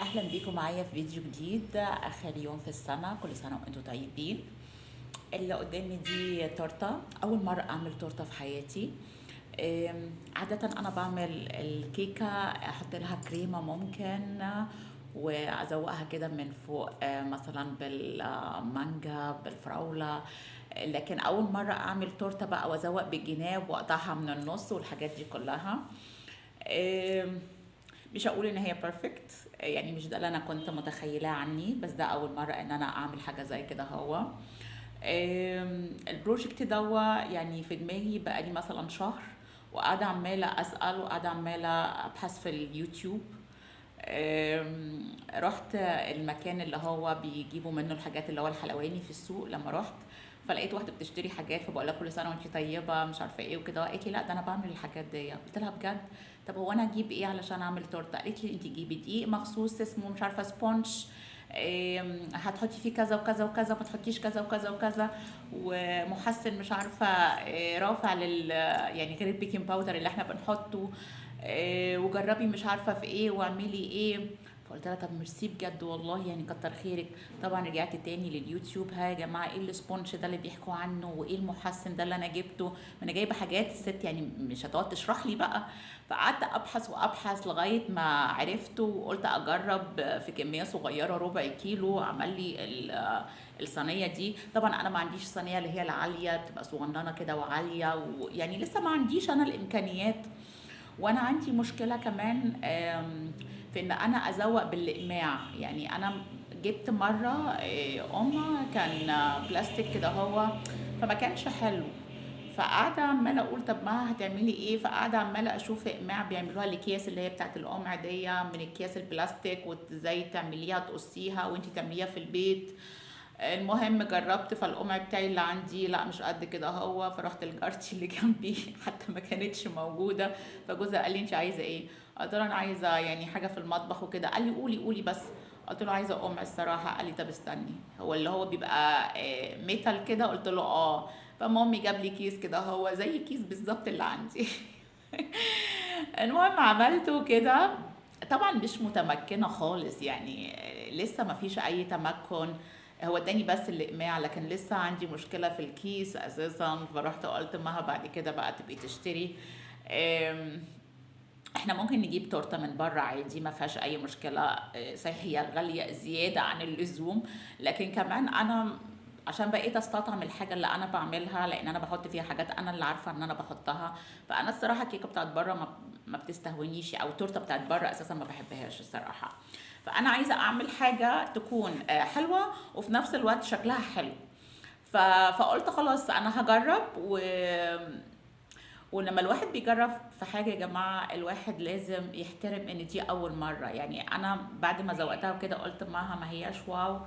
اهلا بيكم معايا في فيديو جديد. اخر يوم في السنه، كل سنه وانتم طيبين. اللي قدامي دي تورته، اول مره اعمل تورته في حياتي. عاده انا بعمل الكيكه احط لها كريمه ممكن، وازوقها كده من فوق، مثلا بالمانجا بالفراوله. لكن اول مره اعمل تورته بقى وازوق بالجناب واقطعها من النص والحاجات دي كلها. آم، مش هقول ان هي بيرفكت، يعني مش ده اللي انا كنت متخيلاه عني، بس ده اول مره ان انا اعمل حاجه زي كده. هو البروجكت ده يعني في دماغي بقالي مثلا شهر، وقاعده عماله اسال وقاعده عماله ابحث في اليوتيوب. رحت المكان اللي هو بيجيبوا منه الحاجات اللي هو الحلواني في السوق. لما رحت فلقيت واحده بتشتري حاجات، فبقول لها كل سنه وانت طيبه مش عارفه ايه وكده. قالت لي لا ده انا بعمل الحاجات دي. قلت لها بجد؟ طب هو انا اجيب ايه علشان اعمل تورته؟ قالت لي انت جيبي دقيق مخصوص اسمه مش عارفه سبونج، هتحطي فيه كذا وكذا وكذا، ما تحطيش كذا وكذا وكذا، ومحسن مش عارفه رافع لل يعني غير البيكنج باودر اللي احنا بنحطه، وجربي مش عارفه في ايه واعملي ايه. فقلت لها طب ميرسي بجد والله، يعني كتر خيرك. طبعا رجعت تاني لليوتيوب، ها يا جماعه ايه السبونج ده اللي بيحكوا عنه، وايه المحسن ده اللي انا جبته؟ ما انا جايبه حاجات الست يعني مش هتقعد تشرح لي بقى. فقعدت ابحث وابحث لغايه ما عرفته، وقلت اجرب في كميه صغيره ربع كيلو. عمل لي الصينيه دي. طبعا انا ما عنديش صينيه اللي هي العاليه، بتبقى صغننه كده وعاليه، ويعني لسه ما عنديش انا الامكانيات. وانا عندي مشكله كمان في ان انا ازوق بالاقماع. يعني انا جبت مره قمع كان بلاستيك كده هو، فما كانش حلو. فقاعده عماله اقول طب ما هتعملي ايه؟ فقاعده عماله اشوف اقماع بيعملوها الاكياس اللي هي بتاعت القمع دي من اكياس البلاستيك، وازاي تعمليها تقصيها وانتي تعمليها في البيت. المهم جربت، فالقمع بتاعي اللي عندي لا مش قد كده هو. فرحت لجارتي اللي جنبي حتى ما كانتش موجوده، فجوزها قال لي انت عايزه ايه؟ قلت له انا عايزه يعني حاجه في المطبخ وكده. قال لي قولي قولي بس. قلت له عايزه قمع الصراحه. قال لي طب استني، هو اللي هو بيبقى ميتال كده؟ قلت له اه. فمامي جاب لي كيس كده هو زي كيس بالظبط اللي عندي. المهم عملته كده. طبعا مش متمكنه خالص، يعني لسه ما فيش اي تمكن. هو اداني بس الاقماع، لكن لسه عندي مشكله في الكيس اساسا. فرحت قلت مها بعد كده بقى تبقي تشتري. أم، احنا ممكن نجيب تورته من بره عادي، ما فيهاش اي مشكله. صحيح هي غاليه زياده عن اللزوم، لكن كمان انا عشان بقيت استطعم الحاجه اللي انا بعملها، لان انا بحط فيها حاجات انا اللي عارفه ان انا بحطها. فانا الصراحه الكيكه بتاعت بره ما بتستهونيش، او التورته بتاعت بره اساسا ما بحبهاش الصراحه. فانا عايزه اعمل حاجه تكون حلوه وفي نفس الوقت شكلها حلو. فقلت خلاص انا هجرب ولما الواحد بيجرب في حاجة يا جماعة، الواحد لازم يحترم ان دي اول مرة. يعني انا بعد ما زوقتها وكده قلت معها ما هياش واو،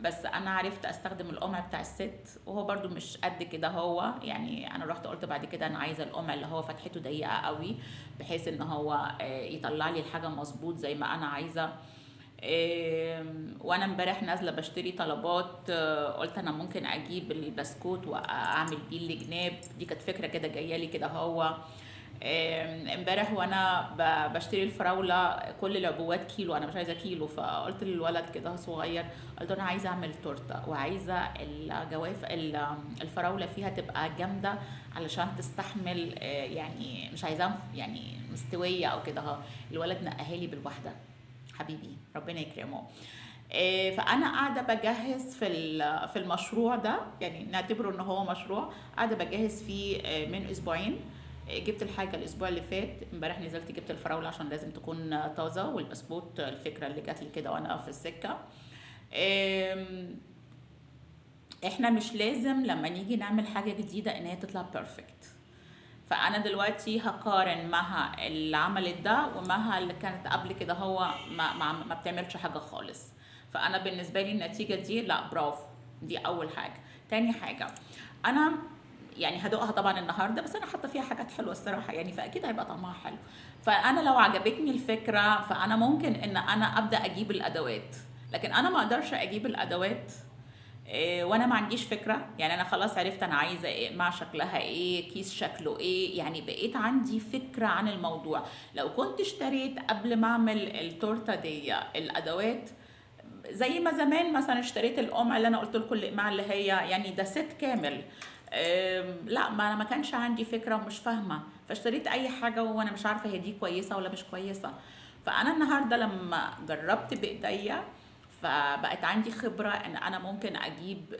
بس انا عرفت استخدم القمع بتاع الست، وهو برضو مش قد كده هو. يعني انا رحت قلت بعد كده انا عايزة القمع اللي هو فتحته ضيقة قوي، بحيث ان هو يطلع لي الحاجة مظبوط زي ما انا عايزة. وانا امبارح نازله بشتري طلبات، قلت انا ممكن اجيب البسكوت واعمل بيه الجناب. دي كانت فكره كده جايه لي كده هو. امبارح وانا بشتري الفراوله، كل العبوات كيلو، انا مش عايزه كيلو. فقلت للولد كده صغير، قلت له انا عايزه اعمل تورته، وعايزه الجواف الفراوله فيها تبقى جامده علشان تستحمل، يعني مش عايزاها يعني مستويه او كده اهو. الولد نقاها لي بالواحده، حبيبي ربنا يكرمه. فانا قاعده بجهز في المشروع ده، يعني نعتبره ان هو مشروع قاعده بجهز فيه من اسبوعين. جبت الحاجه الاسبوع اللي فات، امبارح نزلت جبت الفراوله عشان لازم تكون طازه، والبسكوت الفكره اللي جات لي كده وانا في السكه. آم، احنا مش لازم لما نيجي نعمل حاجه جديده ان هي تطلع بيرفكت. فانا دلوقتي هقارن مها اللي عملت ده ومها اللي كانت قبل كده هو ما بتعملش حاجه خالص. فانا بالنسبه لي النتيجه دي لا برافو. دي اول حاجه. تاني حاجه، انا يعني هدوقها طبعا النهارده، بس انا حاطه فيها حاجات حلوه الصراحه، يعني فاكيد هيبقى طعمها حلو. فانا لو عجبتني الفكره فانا ممكن ان انا ابدا اجيب الادوات. لكن انا ما اقدرش اجيب الادوات وانا ما عنديش فكره، يعني انا خلاص عرفت انا عايزه ايه، مع شكلها ايه، كيس شكله ايه، يعني بقيت عندي فكره عن الموضوع. لو كنت اشتريت قبل ما اعمل التورته دي الادوات، زي ما زمان مثلا اشتريت القمع اللي انا قلت لكم، القماع اللي هي يعني ده ست كامل، لا ما كانش عندي فكره ومش فاهمه، فاشتريت اي حاجه وانا مش عارفه هي دي كويسه ولا مش كويسه. فانا النهارده لما جربت بايديا، فبقت عندي خبره ان انا ممكن اجيب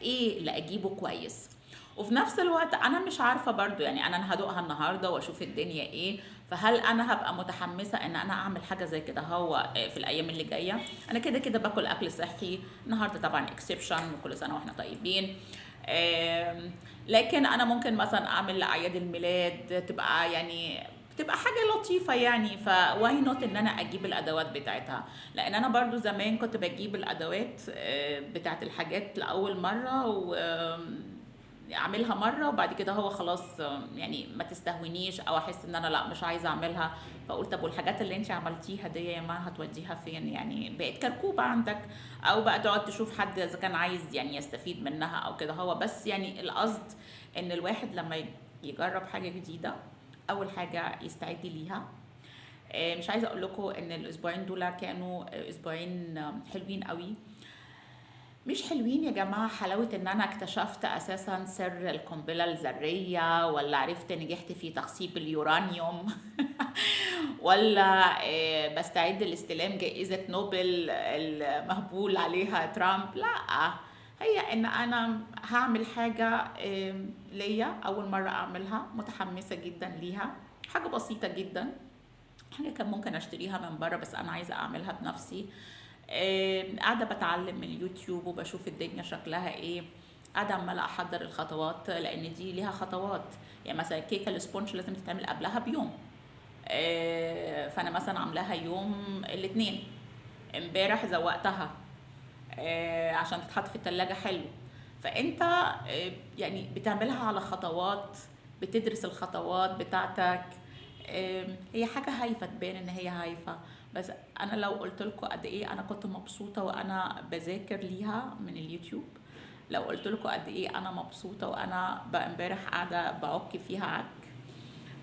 ايه اللي اجيبه كويس. وفي نفس الوقت انا مش عارفه برضو، يعني انا هدوقها النهارده واشوف الدنيا ايه، فهل انا هبقى متحمسه ان انا اعمل حاجه زي كده هو في الايام اللي جايه؟ انا كده كده باكل اكل صحي النهارده طبعا اكسبشن، وكل سنه واحنا طيبين. آم، لكن انا ممكن مثلا اعمل لاعياد الميلاد، تبقى يعني بتبقى حاجة لطيفة يعني، فواي نوت ان انا اجيب الادوات بتاعتها. لان انا برضو زمان كنت بجيب الادوات بتاعت الحاجات لاول مرة، و اعملها مره وبعد كده هو خلاص يعني ما تستهونيش، او احس ان انا لا مش عايزه اعملها. فقلت طب والحاجات اللي انت عملتيها دي يا ما هتوديها فين؟ يعني بقت كركوبه عندك، او بقى تقعد تشوف حد اذا كان عايز يعني يستفيد منها او كده. هو بس يعني القصد ان الواحد لما يجرب حاجه جديده، اول حاجه يستعد ليها. مش عايزه اقول لكم ان الاسبوعين دول كانوا اسبوعين حلوين قوي. مش حلوين يا جماعة حلاوة ان انا اكتشفت اساسا سر القنبلة الذرية، ولا عرفت نجحت في تخصيب اليورانيوم ولا بستعد لاستلام جائزة نوبل المهبول عليها ترامب. لا، هي ان انا هعمل حاجة ليا اول مرة اعملها، متحمسة جدا ليها. حاجة بسيطة جدا، حاجة كان ممكن اشتريها من بره، بس انا عايزة اعملها بنفسي. قاعدة بتعلم من اليوتيوب وبشوف الدنيا شكلها ايه، قاعدة عمالة احضر الخطوات، لان دي ليها خطوات. يعني مثلا الكيكة السبونج لازم تتعمل قبلها بيوم، فانا مثلا عاملاها يوم الاثنين، امبارح زوقتها عشان تتحط في التلاجة حلو. فانت يعني بتعملها على خطوات، بتدرس الخطوات بتاعتك. هي حاجة هايفة تبان ان هي هايفة، بس انا لو قلت لكم قد ايه انا كنت مبسوطة وانا بذاكر ليها من اليوتيوب، لو قلت لكم قد ايه انا مبسوطة وانا بقى امبارح قاعدة بعك فيها عك.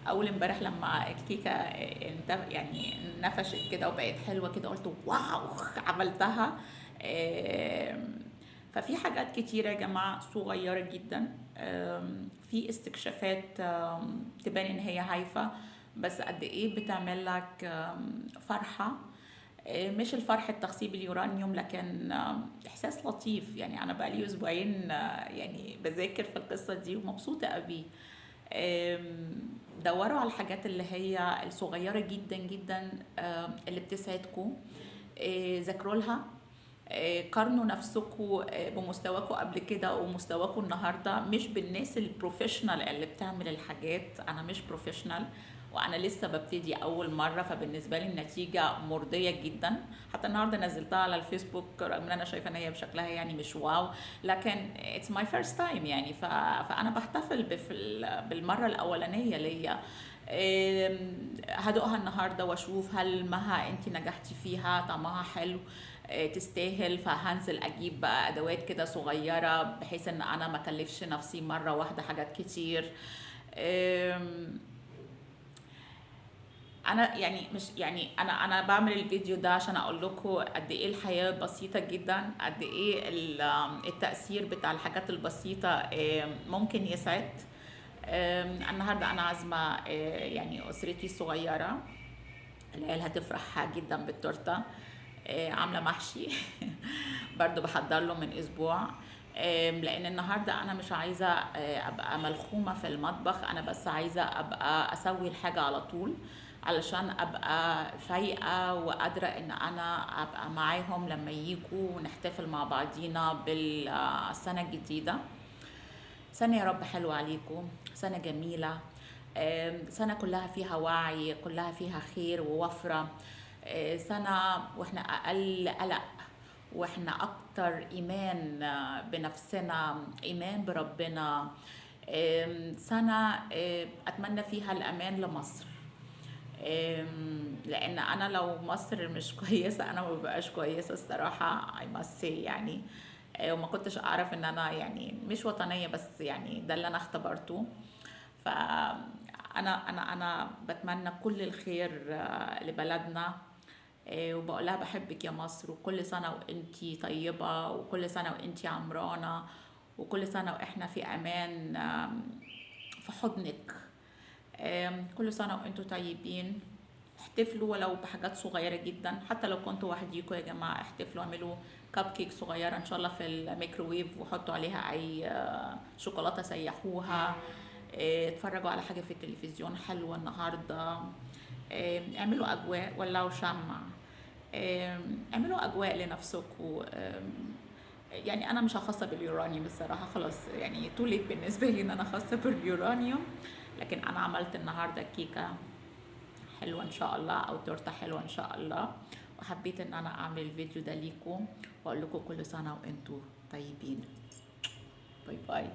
اول امبارح لما الكيكة يعني نفشت كده وبقت حلوة كده، قلت واو عملتها. آم، ففي حاجات كتيرة يا جماعة صغيرة جدا، في استكشافات تبان ان هي هايفة، بس قد ايه بتعمل لك فرحة. مش الفرح تخصيب اليورانيوم، لكن احساس لطيف. يعني انا بقالي اسبوعين يعني بذاكر في القصة دي ومبسوطة قوي. دوروا على الحاجات اللي هي الصغيرة جدا جدا اللي بتسعدكم، ذاكروا لها. قارنوا نفسكم بمستواكم قبل كده ومستواكم النهارده، مش بالناس البروفيشنال اللي بتعمل الحاجات. انا مش بروفيشنال وانا لسه ببتدي اول مره، فبالنسبه لي النتيجه مرضيه جدا. حتى النهارده نزلتها على الفيسبوك رغم ان انا شايفه ان هي بشكلها يعني مش واو، لكن اتس ماي فيرست تايم يعني. فانا بحتفل بالمره الاولانيه ليا. هدوقها النهارده واشوف هل مها انت نجحتي فيها، طعمها حلو، تستاهل. فهنزل اجيب بقى ادوات كده صغيره بحيث ان انا ما اكلفش نفسي مره واحده حاجات كتير. أم، انا يعني مش يعني انا بعمل الفيديو ده عشان اقول لكم قد ايه الحياه بسيطه جدا، قد ايه التاثير بتاع الحاجات البسيطه ممكن يسعد. النهارده انا عازمه يعني اسرتي الصغيره، العيال هتفرح جدا بالتورته. عامله محشي برضو بحضر له من اسبوع. لان النهارده انا مش عايزه ابقى ملخومه في المطبخ، انا بس عايزه ابقى اسوي الحاجه على طول، علشان ابقى فايقه وقادره ان انا ابقى معاهم لما يجوا ونحتفل مع بعضينا بالسنه الجديده. سنة يا رب حلوة عليكم، سنة جميلة، سنة كلها فيها وعي، كلها فيها خير ووفرة. سنة واحنا أقل قلق، واحنا أكتر إيمان بنفسنا، إيمان بربنا. سنة أتمنى فيها الأمان لمصر. لأن أنا لو مصر مش كويسة أنا ما ببقاش كويسة الصراحة I must say يعني. وما كنتش اعرف ان انا يعني مش وطنية، بس يعني ده اللي انا اختبرته. فانا بتمنى كل الخير لبلدنا. وبقول لها بحبك يا مصر، وكل سنة وانتي طيبة، وكل سنة وانتي عمرانة، وكل سنة واحنا في امان في حضنك. كل سنة وانتوا طيبين. احتفلوا ولو بحاجات صغيرة جدا، حتى لو كنتوا وحديكوا يا جماعة احتفلوا، اعملوا كب كيك صغيرة ان شاء الله في الميكروويف، وحطوا عليها اي شوكولاتة سيحوها. اتفرجوا على حاجة في التلفزيون حلوة النهاردة. اعملوا اجواء، ولعوا شمع. اعملوا اجواء لنفسكم. يعني انا مش خاصه باليورانيوم الصراحه، خلاص يعني توليت بالنسبه لي ان انا خاصه باليورانيوم. لكن انا عملت النهارده كيكه حلوه ان شاء الله، او تورته حلوه ان شاء الله. وحبيت ان انا اعمل الفيديو ده ليكم، واقول لكم كل سنه وانتم طيبين. باي باي.